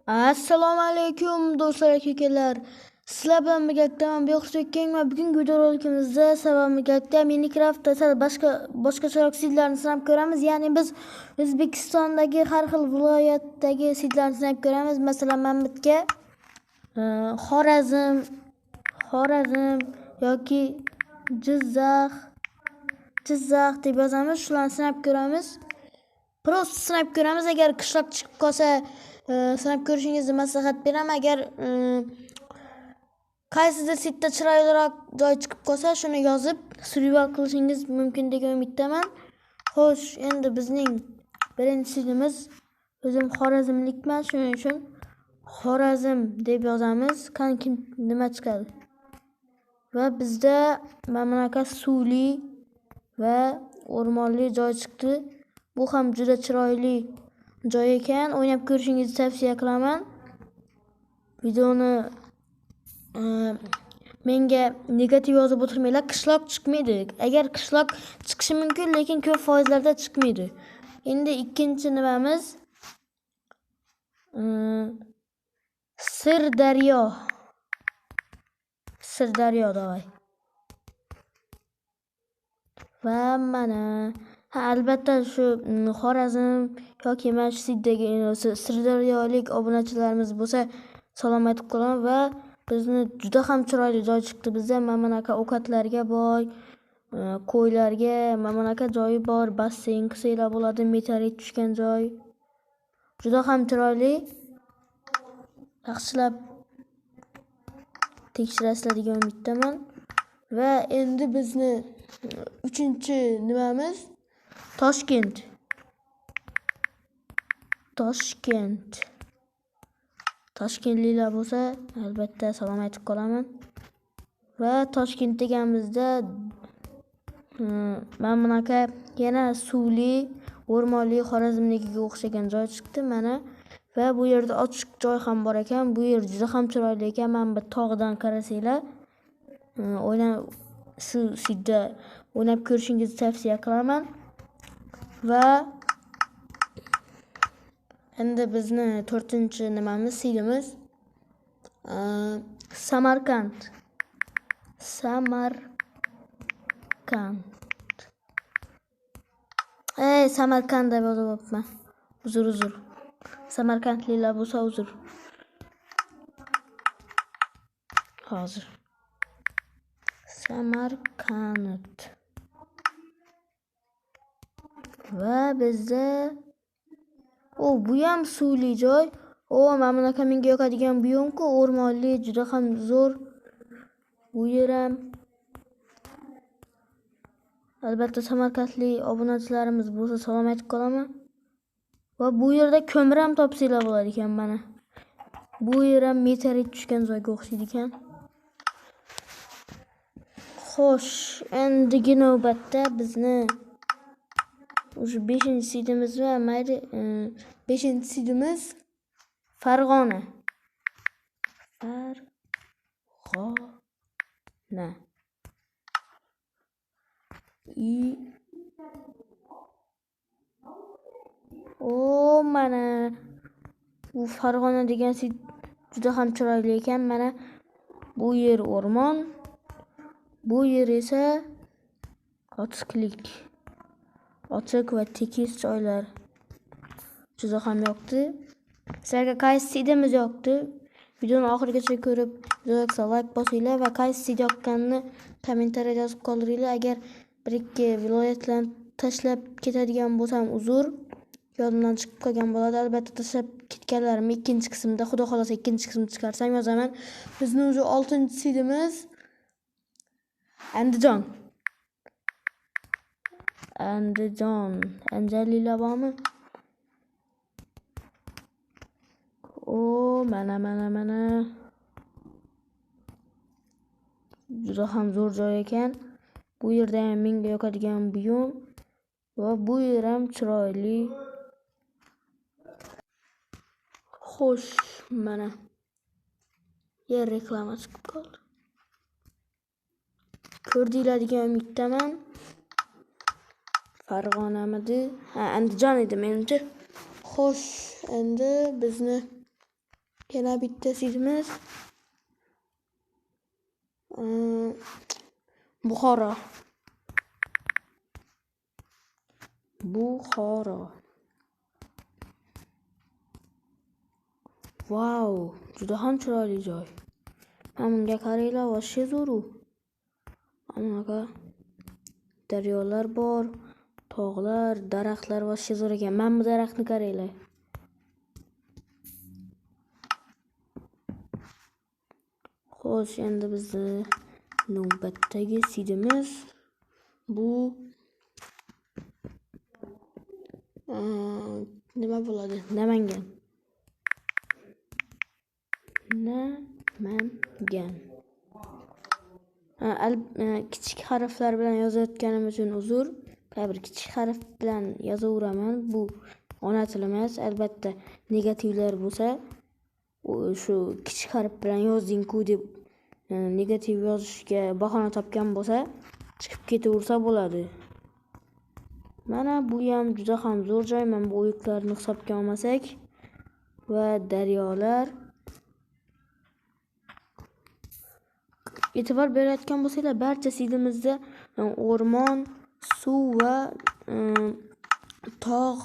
Assalomu alaykum do'stlar, akalar. Sizlar bilan birgalikdaman Bexusekeng va bugungi videorolikimizda birgalikda Minecraftda sal boshqacharoq sidlarni sinab ko'ramiz. Ya'ni biz O'zbekistondagi har xil viloyatdagi sidlarni sinab ko'ramiz. Masalan, men bitga Xorazm yoki Jizzax deb yozamiz. Shularni sinab ko'ramiz. Prosta sinab ko'ramiz. Agar qishloq chiqib qolsa sinab ko'rishingizni maslahat beraman. Agar qaysidir sitda chiroyliroq joy chiqib qolsa shuni yozib survival qilishingiz mumkin degan umiddaman. Xo'sh, endi bizning birinchi sidimiz, o'zim Xorazmlikman, shuning uchun Xorazm deb yozamiz. Qani nima chiqadi? Va bizda mana suvli va o'rmonli joy chiqdi. Bu ham juda chiroyli joy ekan. O'ynab ko'rishingizni tavsiya qilaman. Videoni menga negativ yozib o'tirmanglar. Qishloq chiqmaydi. Agar qishloq chiqishi mumkin, lekin ko'p foizlarda chiqmaydi. Endi ikkinchi nimamiz Sirdaryo davay. Va mana albatta shu Xorazm yoki mana shu siddagi Sirdaryolik obunachilarimiz bo'lsa salom aytib qolaman. Va bizni juda ham chiroyli joy chiqdi. Bizda mana ovqatlarga boy, qo'ylarga mana joyi bor, basseyn qilsanglar bo'ladi, meteorit tushgan joy. Juda ham chiroyli. Yaxshilab tekshirasizlar degan umiddaman. Va endi bizni uchinchi nimamiz Toshkent. Toshkentliklar bo'lsa albatta salom aytib qolaman. Va Toshkent deganimizda mana yana suvli, o'rmonli Xorazmnikiga o'xshagan joy chiqdi mana. Va bu yerda ochiq joy ham bor ekan. Bu yer juda ham chiroyli ekan. Men bir tog'dan qarasanglar, shu sidda o'ynab ko'rishingizni tavsiya qilaman. Va endi bizni to'rtinchi nimamiz, sidimiz Samarqand. Samarqand deb yozibman. Uzr. Samarqandliklar bo'lsa uzr. Hozir. Samarqand. Va bizda bu ham suvli joy. Mana bunaqa menga yoqadigan buyumku, o'rmonli, juda ham zo'r. Bu yer ham albatta Samarqandlik obunachilarimiz bo'lsa salom aytib qolaman. Va bu yerda ko'mir ham topsanglar bo'ladi ekan mana. Bu yer ham meteorit tushgan joyga o'xshaydi ekan. Xo'sh, endigi navbatda bizni o'sha 5-sidimiz va mayli 5-sidimiz Farg'ona. Mana bu Farg'ona degan sid juda ham chiroyli ekan. Mana bu yer o'rmon, bu yer esa ochiq va tekis joylar. Juda ham yoqdi. Sizlarga qaysi sidimiz yoqdi? Videoni oxirigacha ko'rib, like bosinglar va qaysi sid yoqqanini kommentariyada yozib qoldiringlar. Agar bir ikki viloyatlarni tashlab ketadigan bo'lsam uzr. Yodimdan chiqib qolgan bo'ladi. Albatta tashlab ketganlarimni ikkinchi qismda, xudo xolasa ikkinchi qismni chiqarsam yozaman. Bizning o'zi 6-sidimiz Andijon. Andijonliklar bormi? Mana. Juda ham zo'r joy ekan. Bu yerda ham menga yoqadigan buyum va bu yer ham chiroyli. Xo'sh, mana yer reklama chiqib qoldi. Ko'rdinglar degan umiddaman. Farg'onamidi? Andijon edi menimcha. Xo'sh, endi bizni Yana bitta sidimiz Buxoro. Wow, juda ham chiroyli joy. Mana bunga qaranglar, voshcha zo'r. Anaqa daryolar bor, tog'lar, daraxtlar voshcha zo'r ekan. Mana bu daraxtni qaranglar. Xo'sh, endi bizni navbatdagi sidimiz bu nima bo'ladi? Namangan. Kichik harflar bilan yozayotganim uchun uzr. Bir kichik harf bilan yozaveraman. Bu ona tilimiz. Albatta negativlar bo'lsa, shu kichik harf bilan yozding-ku deb negativ yozishga bahona topgan bo'lsa, chiqib ketaversa bo'ladi. Mana bu ham juda ham zo'r joy. Men bu o'yiqlarni hisobga olmasak va daryolar. E'tibor berayotgan bo'lsanglar, barcha sidimizda o'rmon, suv va tog',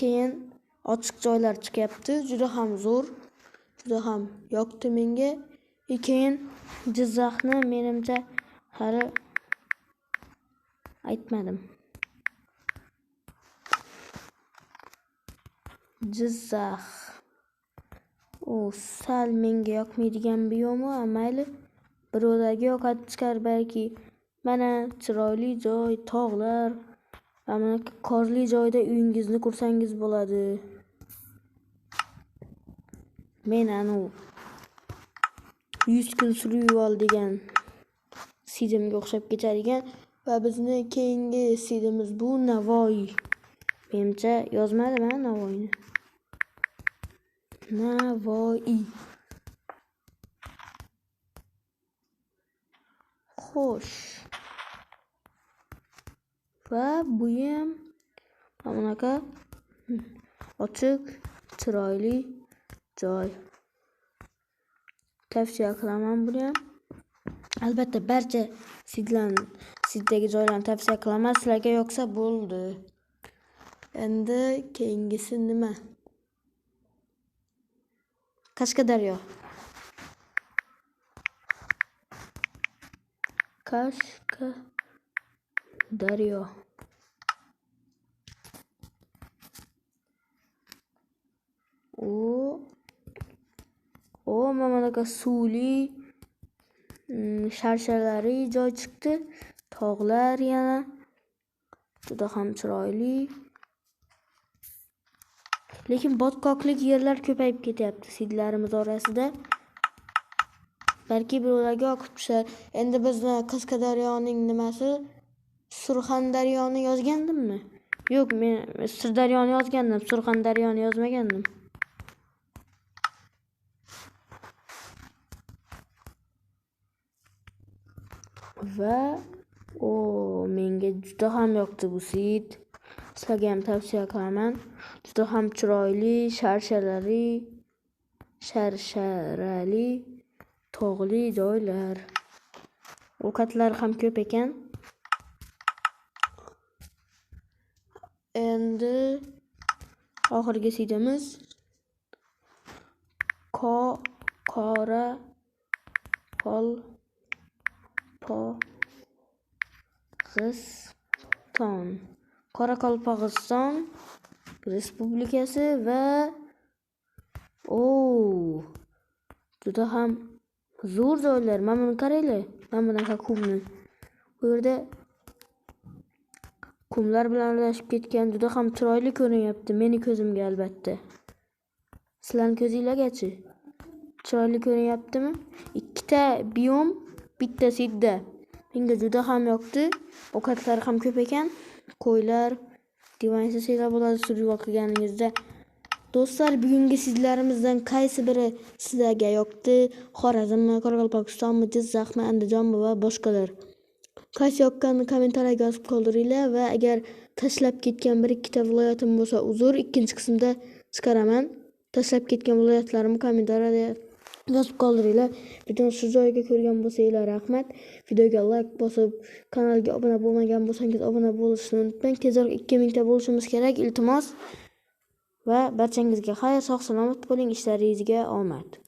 keyin ochiq joylar chiqyapti. Juda ham zo'r, juda ham yoqdi menga. Keyin Jizzaxni menimcha hali aytmadim. Jizzax. Sal menga yoqmaydigan biyomi, mayli. Birovlarga yoqadi chiqar balki. Mana chiroyli joy, tog'lar. Mana qorli joyda uyingizni qursangiz bo'ladi. Men 100 kun survival degan sidimga o'xshab ketadigan va bizni keyingi sidimiz bu Navoiy. Menimcha yozmadim Navoiyni. Navoiy. Xo'sh. Va bu ham bunaqa ochiq, chiroyli joy. Tavsiya qilaman buni ham. Albatta barcha siddagi joylarni tavsiya qilaman. Sizlarga yoqsa bo'ldi. Endi keyingisi nima? Qashqadaryo. Mana bunaqa suvli, sharsharali joy chiqdi. Tog'lar yana juda ham chiroyli. Lekin botqoqlik yerlar ko'payib ketyapti sidlarimiz orasida. Balki birovlarga yoqib tushar. Endi bizni Qashqadaryoning nimasi? Surxondaryoni yozgandimmi? Yo'q, men Sirdaryoni yozgandim, Surxondaryoni yozmagandim. Va menga juda ham yoqdi bu sid. Sizlarga ham tavsiya qilaman. Juda ham chiroyli, sharsharali, tog'li joylar. Ovqatlar ham ko'p ekan. Endi oxirgi sidimiz Qoraqalpog'iston Respublikasi va juda ham zo'r joylar. Mana buni qaranglar. Mana bunaqa kumni. Bu yerda kumlar bilan aralashib ketgan, juda ham chiroyli ko'rinyapti meni ko'zimga albatta. Sizlarning ko'zingizlargachi chiroyli ko'rinyaptimi? Ikkita biyom bitta sidda. Menga juda ham yoqdi. Ovqatlar ham ko'p ekan. Qo'ylar, devansa sizlar bo'ladi survival qilganingizda. Do'stlar, bugungi sidlarimizdan qaysi biri sizlarga yoqdi? Xorazmmi, Qoraqalpog'istonmi, Jizzaxmi, Andijonmi va boshqalar? Qaysi yoqqanini kommentariyga yozib qoldiringlar va agar tashlab ketgan bir ikkita viloyatim bo'lsa uzr, ikkinchi qismda chiqaraman. tashlab ketgan viloyatlarimni kommentariyada yozib qoldiringlar. Videoni shu joyiga ko'rgan bo'lsanglar rahmat. Videoga like bosib, kanalga obuna bo'lmagan bo'lsangiz obuna bo'lishni unutmang. Tezroq 2000 ta bo'lishimiz kerak, iltimos. Va barchangizga xayr, sog' salomat bo'ling, ishlaringizga omad.